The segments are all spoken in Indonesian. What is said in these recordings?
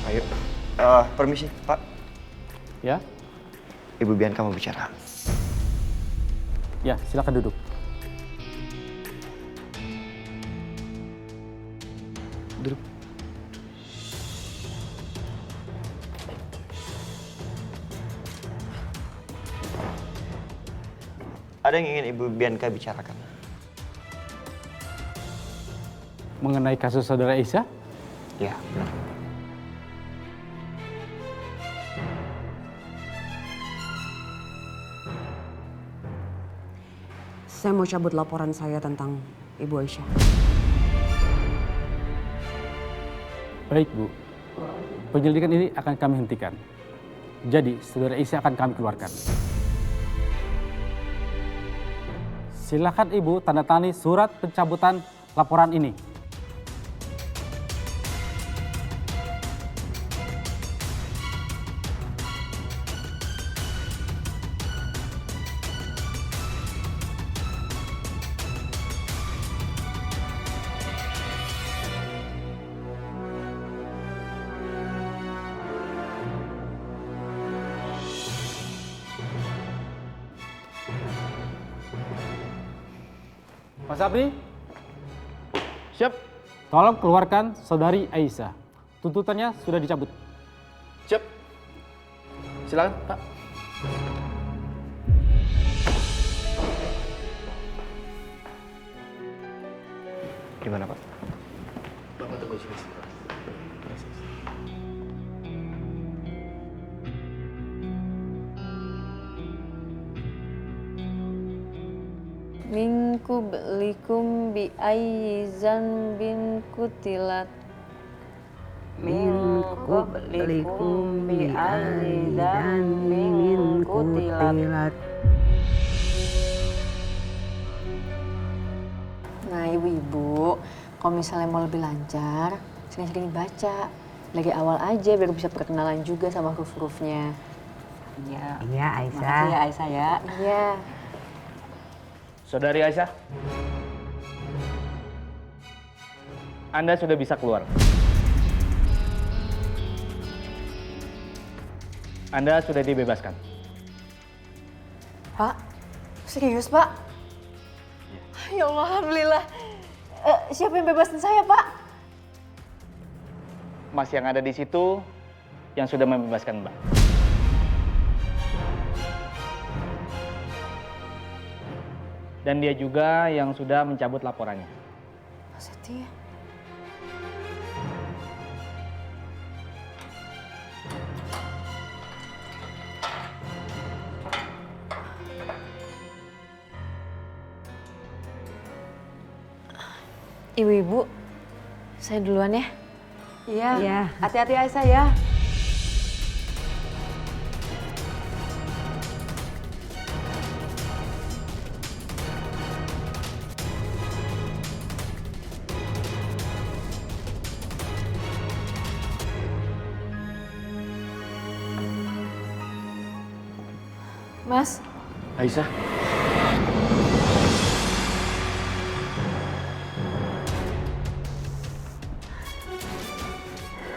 Ayo. Permisi, Pak. Ya? Ibu Bianca mau bicara. Ya, silakan duduk. Duduk. Ada yang ingin Ibu Bianca bicarakan? Mengenai kasus saudara Aisyah? Ya, benar. Saya mau cabut laporan saya tentang Ibu Aisyah. Baik, Bu. Penyelidikan ini akan kami hentikan. Jadi, saudara Aisyah akan kami keluarkan. Silakan Ibu tanda tangani surat pencabutan laporan ini. Pak Sabri, Siap, tolong keluarkan saudari Aisyah. Tuntutannya sudah dicabut. siap. Silakan, Pak. Gimana, Pak? Bapak tunggu sini sebentar. Min qablikum bi ayyi zanbin kutilat. Min qablikum bi ayyi dhanbin qutilat. Nah, ibu-ibu, kalau misalnya mau lebih lancar, sering-sering baca. Lagi awal aja biar bisa perkenalan juga sama huruf-hurufnya. Iya. Iya, Aisyah. Makasih ya, Aisyah ya. Iya. Saudari Aisyah, Anda sudah bisa keluar. Anda sudah dibebaskan. Pak, serius Pak? Ya Allah, Alhamdulillah. Siapa yang bebasin saya, Pak? Mas yang ada di situ yang sudah membebaskan Mbak. Dan dia juga yang sudah mencabut laporannya. Mas Setia. Ibu-ibu, saya duluan ya. Iya. Iya. Hati-hati Aisyah ya. Mas, Aisyah,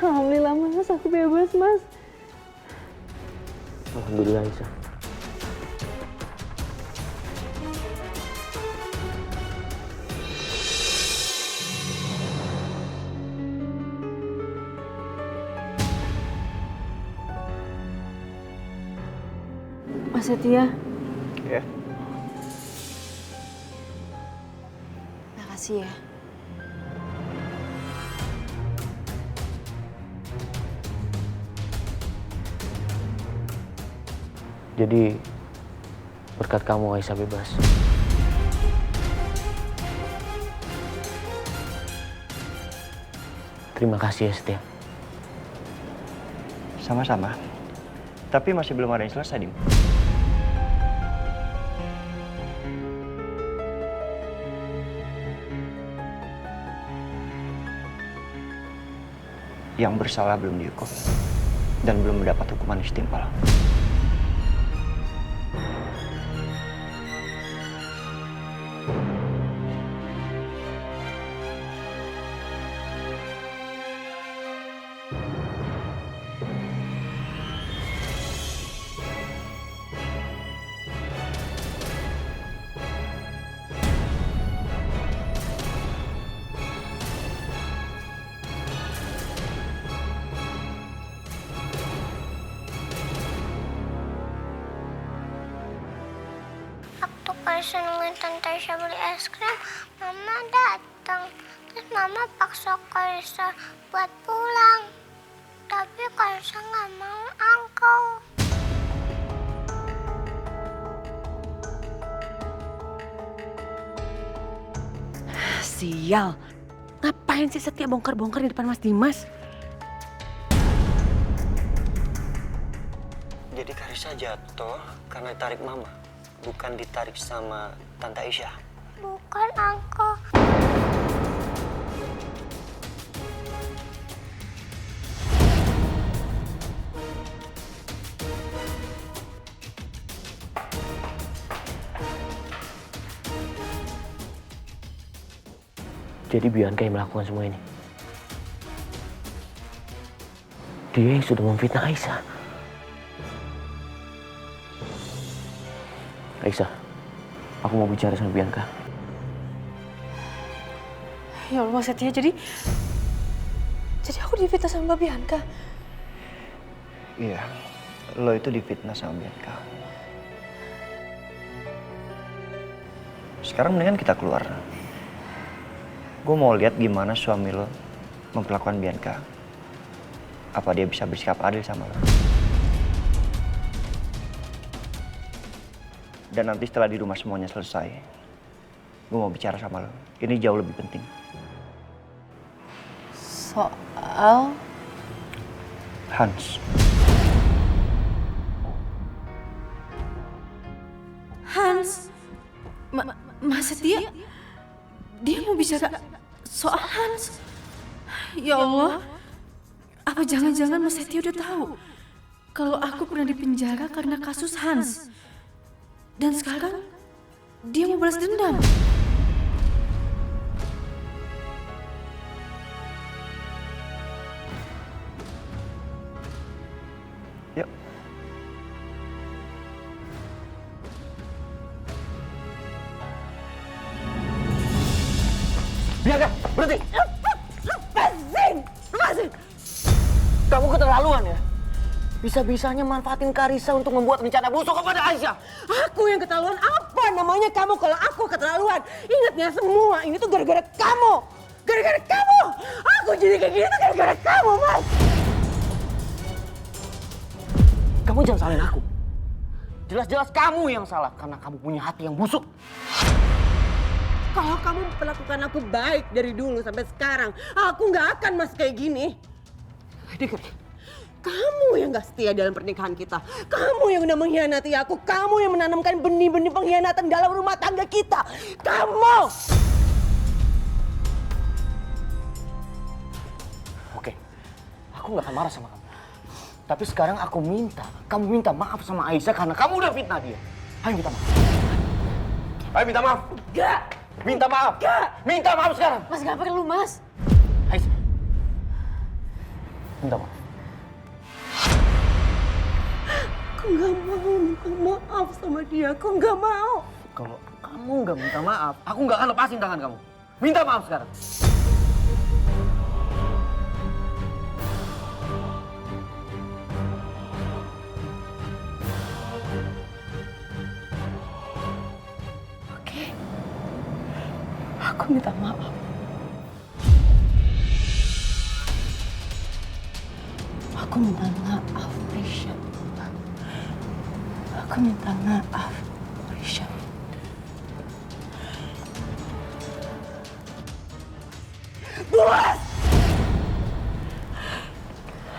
alhamdulillah Mas, aku bebas Mas. alhamdulillah Aisyah. Mas Setia, Ya. makasih ya. Jadi berkat kamu Aisyah bebas. Terima kasih ya Setia. Sama-sama. Tapi masih belum ada yang selesai, Dim. Yang bersalah belum dihukum dan belum mendapat hukuman yang setimpal. waktu Kaisa nungguin Tante Aisyah beli es krim, Mama datang. Terus Mama paksa Kaisa buat pulang. Tapi Kaisa nggak mau, Uncle. Sial. Ngapain sih Setia bongkar-bongkar di depan Mas Dimas? Jadi Karisa jatuh karena ditarik mama, bukan ditarik sama Tante Aisyah. Bukan, Uncle. Jadi Bianca yang melakukan semua ini. Dia yang sudah memfitnah Aisyah. Aisyah, aku mau bicara sama Bianca. Ya Allah, Setia, jadi aku difitnah sama Mbak Bianca. Iya, lo itu difitnah sama Bianca. Sekarang mendingan kita keluar. Gue mau lihat gimana suami lo memperlakukan Bianca. Apa dia bisa bersikap adil sama lo. Dan nanti setelah di rumah semuanya selesai, gue mau bicara sama lo. Ini jauh lebih penting. Soal? Hans. Hans? Mas Setia? Dia mau bicara soal Hans? Ya Allah, apa jangan-jangan Mas Setia udah tahu kalau aku pernah dipenjara karena kasus Hans? Dan sekarang dia mau balas dendam. Yuk. Bianca, berhenti! Lepasin! Kamu keterlaluan ya? Bisa-bisanya manfaatin Karisa untuk membuat rencana busuk kepada Aisyah. Aku yang keterlaluan apa namanya kamu kalau aku keterlaluan? Ingat ya semua ini tuh gara-gara kamu. Gara-gara kamu. Aku jadi kayak gini tuh gara-gara kamu, Mas. Kamu jangan salahin aku. Jelas-jelas kamu yang salah karena kamu punya hati yang busuk. Kalau kamu perlakukan aku baik dari dulu sampai sekarang, aku nggak akan mas kayak gini. Dengar, kamu yang gak setia dalam pernikahan kita. Kamu yang udah mengkhianati aku. Kamu yang menanamkan benih-benih pengkhianatan dalam rumah tangga kita. Kamu! Oke, aku gak akan marah sama kamu. Tapi sekarang aku minta, kamu minta maaf sama Aisyah karena kamu udah fitnah dia. Ayo minta maaf. Ayo minta maaf. Gak! Minta maaf. Gak! Minta maaf sekarang. Mas, gak perlu, Mas. Aisyah. Minta maaf. Aku gak mau minta maaf sama dia. Aku gak mau. Kalau kamu gak minta maaf, aku gak akan lepasin tangan kamu. Minta maaf sekarang. Oke. Aku minta maaf. Aku minta maaf, Aisyah. Aku minta maaf, Aisyah. Buas!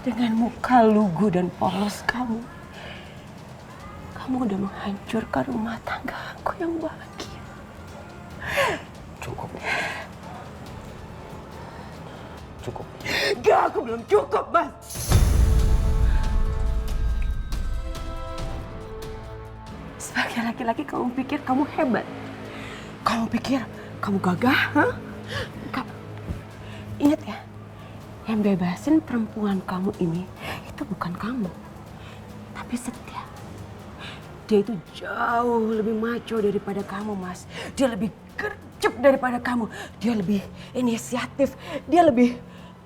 Dengan muka lugu dan polos kamu udah menghancurkan rumah tangga aku yang bahagia. Cukup. Cukup. Gak, aku belum cukup, Mas. Sebagai laki-laki kamu pikir kamu hebat? Kamu pikir kamu gagah? Hah? Ingat ya, yang bebasin perempuan kamu ini itu bukan kamu, tapi Setia. Dia itu jauh lebih macho daripada kamu, Mas. Dia lebih gercep daripada kamu. Dia lebih inisiatif. Dia lebih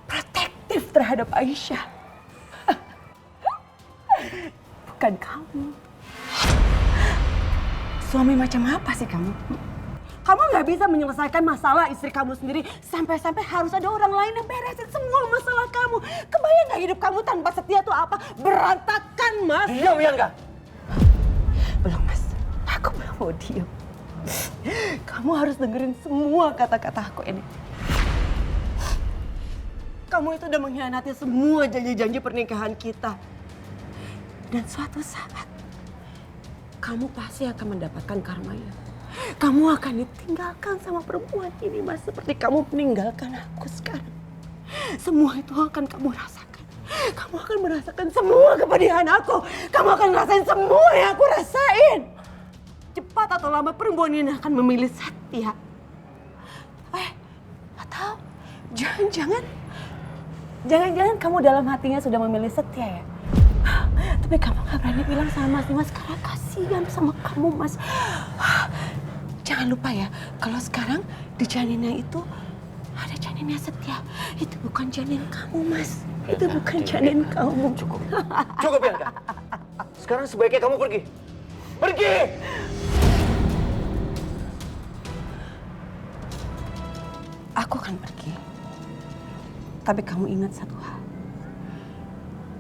protektif terhadap Aisyah. Bukan kamu. Suami macam apa sih kamu? Kamu nggak bisa menyelesaikan masalah istri kamu sendiri sampai-sampai harus ada orang lain yang beresin semua masalah kamu. Kebayang nggak hidup kamu tanpa Setia tuh apa? Berantakan, Mas. Diam, Bianca. Belum, Mas. Aku belum mau diam. Kamu harus dengerin semua kata-kata aku ini. Kamu itu udah mengkhianati semua janji-janji pernikahan kita. Dan suatu saat, kamu pasti akan mendapatkan karmanya. Kamu akan ditinggalkan sama perempuan ini, Mas. Seperti kamu meninggalkan aku sekarang. Semua itu akan kamu rasakan. Kamu akan merasakan semua kepedihan aku. Kamu akan ngerasain semua yang aku rasain. Cepat atau lambat perempuan ini akan memilih Setia. Atau jangan-jangan kamu dalam hatinya sudah memilih Setia ya? Tapi kamu gak berani bilang sama Mas karena kasihan sama kamu, Mas. Jangan lupa ya, kalau sekarang di janinnya itu ada janinnya Setia. Itu bukan janin kamu, Mas. Itu bukan janin kamu. Cukup. Cukup, Bianca. Sekarang sebaiknya kamu pergi. Pergi! Aku akan pergi. Tapi kamu ingat satu hal.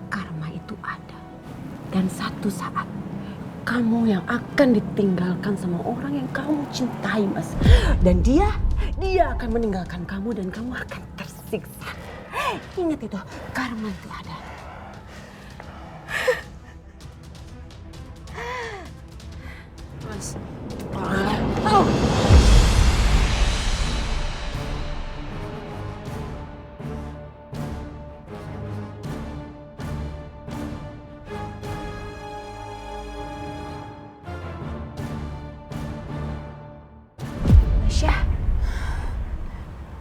Karma itu ada. Dan satu saat kamu yang akan ditinggalkan sama orang yang kamu cintai, Mas. Dan dia akan meninggalkan kamu dan kamu akan tersiksa. Ingat itu, karma itu ada. Mas, Syah,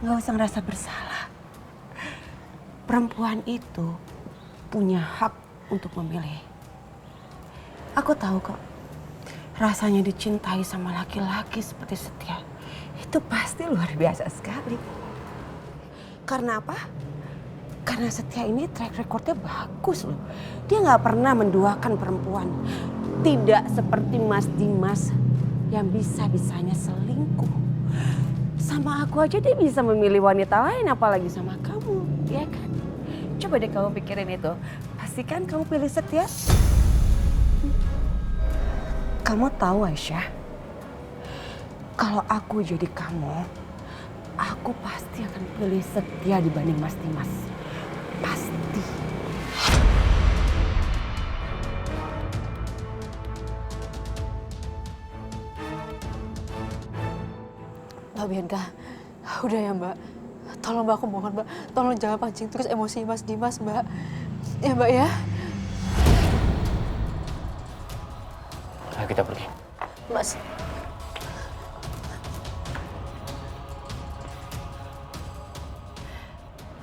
nggak usah ngerasa bersalah. Perempuan itu punya hak untuk memilih. Aku tahu kok, rasanya dicintai sama laki-laki seperti Setia itu pasti luar biasa sekali. Karena apa? Karena Setia ini track recordnya bagus loh. Dia nggak pernah menduakan perempuan. Tidak seperti Mas Dimas yang bisa-bisanya selingkuh. Sama aku aja dia bisa memilih wanita lain, apalagi sama kamu, ya kan? Coba deh kamu pikirin itu. Pastikan kamu pilih Setia. Kamu tahu Aisyah, kalau aku jadi kamu, aku pasti akan pilih Setia dibanding Mas Dimas. Pasti. Mbak Bianca, udah ya Mbak. Tolong Mbak, aku mohon Mbak. Tolong jangan pancing terus emosi Mas Dimas Mbak. Ya Mbak ya. Ayo kita pergi. Mas.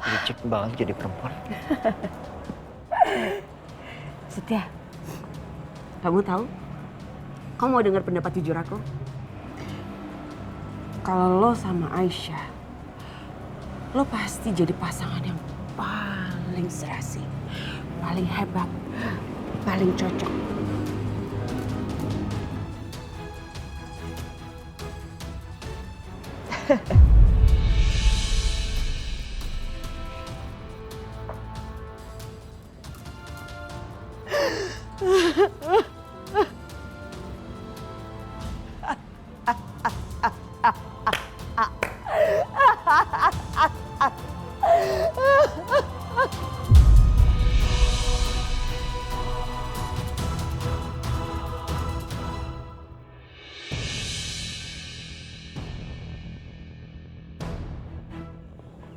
Licik banget jadi perempuan. Setia, kamu tahu? Kamu mau dengar pendapat jujur aku? Kalau lo sama Aisyah, lo pasti jadi pasangan yang paling serasi, paling hebat, paling cocok.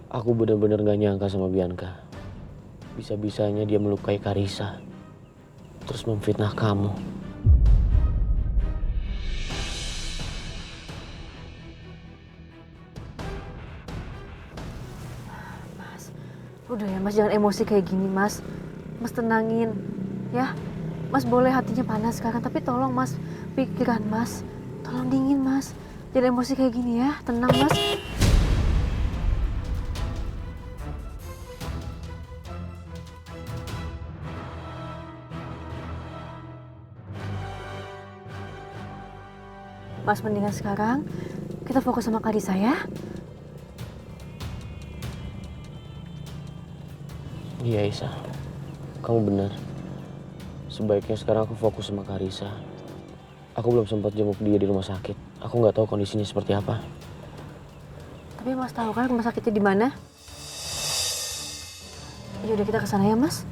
Aku benar-benar gak nyangka sama Bianca. Bisa-bisanya dia melukai Karissa. Terus memfitnah kamu. Mas, udah ya Mas, jangan emosi kayak gini Mas. Mas tenangin, ya. Mas boleh hatinya panas sekarang, tapi tolong Mas, pikiran Mas. Tolong dingin Mas. Jangan emosi kayak gini ya, tenang Mas. Mas mendingan sekarang kita fokus sama Karissa ya. Iya Aisyah, kamu benar. Sebaiknya sekarang aku fokus sama Karissa. Aku belum sempat jenguk dia di rumah sakit. Aku nggak tahu kondisinya seperti apa. Tapi Mas tahu kan rumah sakitnya di mana? Ya udah kita ke sana ya, Mas.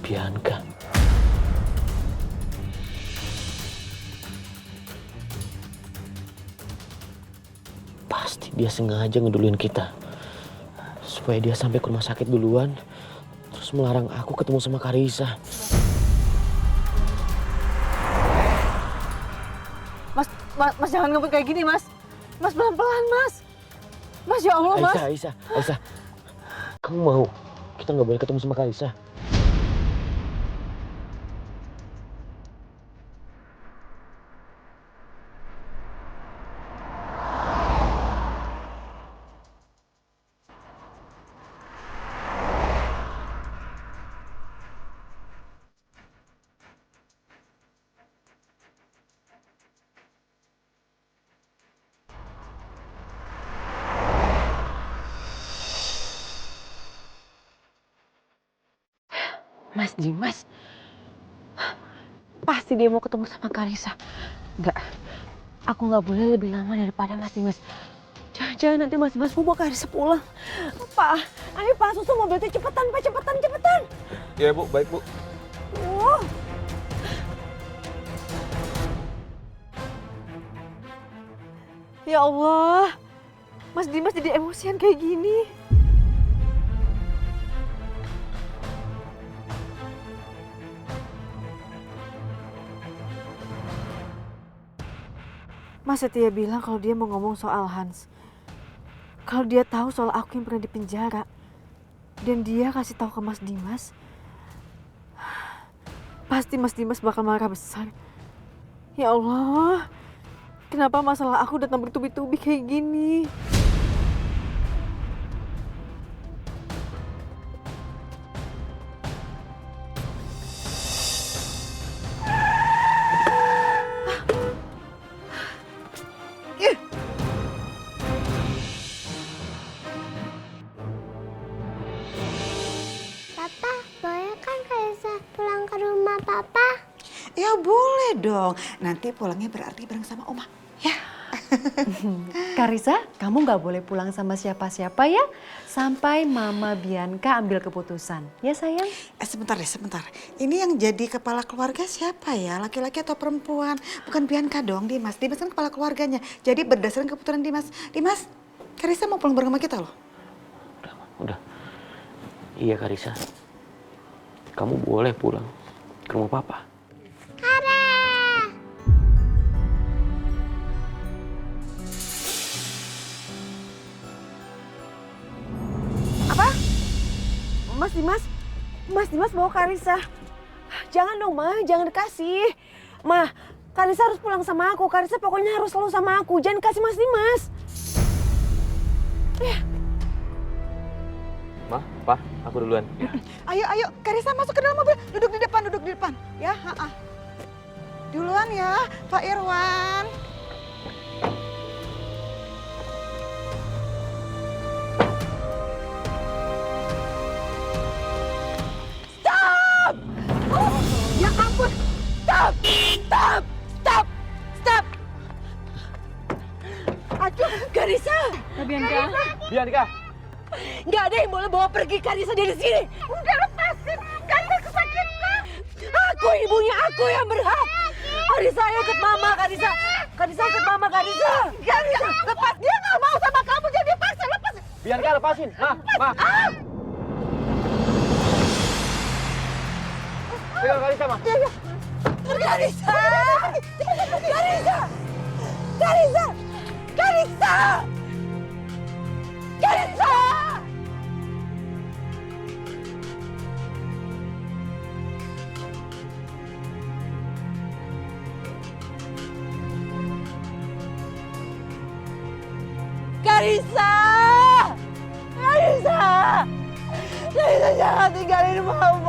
Bianca. Pasti dia sengaja ngeduluin kita. Supaya dia sampai ke rumah sakit duluan. Terus melarang aku ketemu sama Karissa. Mas jangan ngomong kayak gini, Mas. Mas pelan-pelan, Mas. Mas, ya Allah, Mas. Aisyah. Kamu mau kita nggak boleh ketemu sama Karissa? Mas Dimas, pasti dia mau ketemu sama Karissa. Enggak, aku nggak boleh lebih lama daripada Mas Dimas. Jangan nanti Mas Dimas mau bawa Karissa pulang. Pak, ayo Pak, susu mobilnya cepetan Pak, cepetan. Ya Bu, baik Bu. Ya Allah. Mas Dimas jadi emosian kayak gini. Mas Setia bilang kalau dia mau ngomong soal Hans. Kalau dia tahu soal aku yang pernah dipenjara. Dan dia kasih tahu ke Mas Dimas. Pasti Mas Dimas bakal marah besar. Ya Allah. Kenapa masalah aku datang bertubi-tubi kayak gini? Papa, boleh kan Karissa pulang ke rumah Papa? Ya boleh dong. Nanti pulangnya berarti bareng sama Oma. Ya. Karissa, kamu nggak boleh pulang sama siapa-siapa ya. Sampai Mama Bianca ambil keputusan. Ya sayang? Sebentar deh, sebentar. Ini yang jadi kepala keluarga siapa ya? Laki-laki atau perempuan? Bukan Bianca dong, Dimas. Dimas kan kepala keluarganya. Jadi berdasarkan keputusan Dimas. Dimas, Karissa mau pulang bareng sama kita loh. Udah. Iya Karissa. Kamu boleh pulang ke rumah Papa. Mas Dimas bawa Karissa. Jangan dong, Ma, jangan dikasih. Ma, Karissa harus pulang sama aku. Karissa pokoknya harus selalu sama aku. Jangan kasih Mas Dimas. Ma, Pa, aku duluan. Ayo, Karissa masuk ke dalam mobil. Duduk di depan. Ya, Duluan ya, Pak Irwan. Ya ampun. Stop. Aduh, Karissa. Bianca. Nggak ada yang boleh bawa pergi Karissa dari sini. Udah lepasin. Karissa kesakitan. Aku ibunya, aku yang berhak. Karissa, ayo ikut Mama, Karissa. Karissa ikut Mama, Karissa. Karissa, lepas. Dia nggak mau sama kamu, jadi paksa lepas. Bianca lepasin. Ma. Pegang Karissa, Ma. Karissa! Karissa! Karissa! Karissa jangan tinggalin Mama!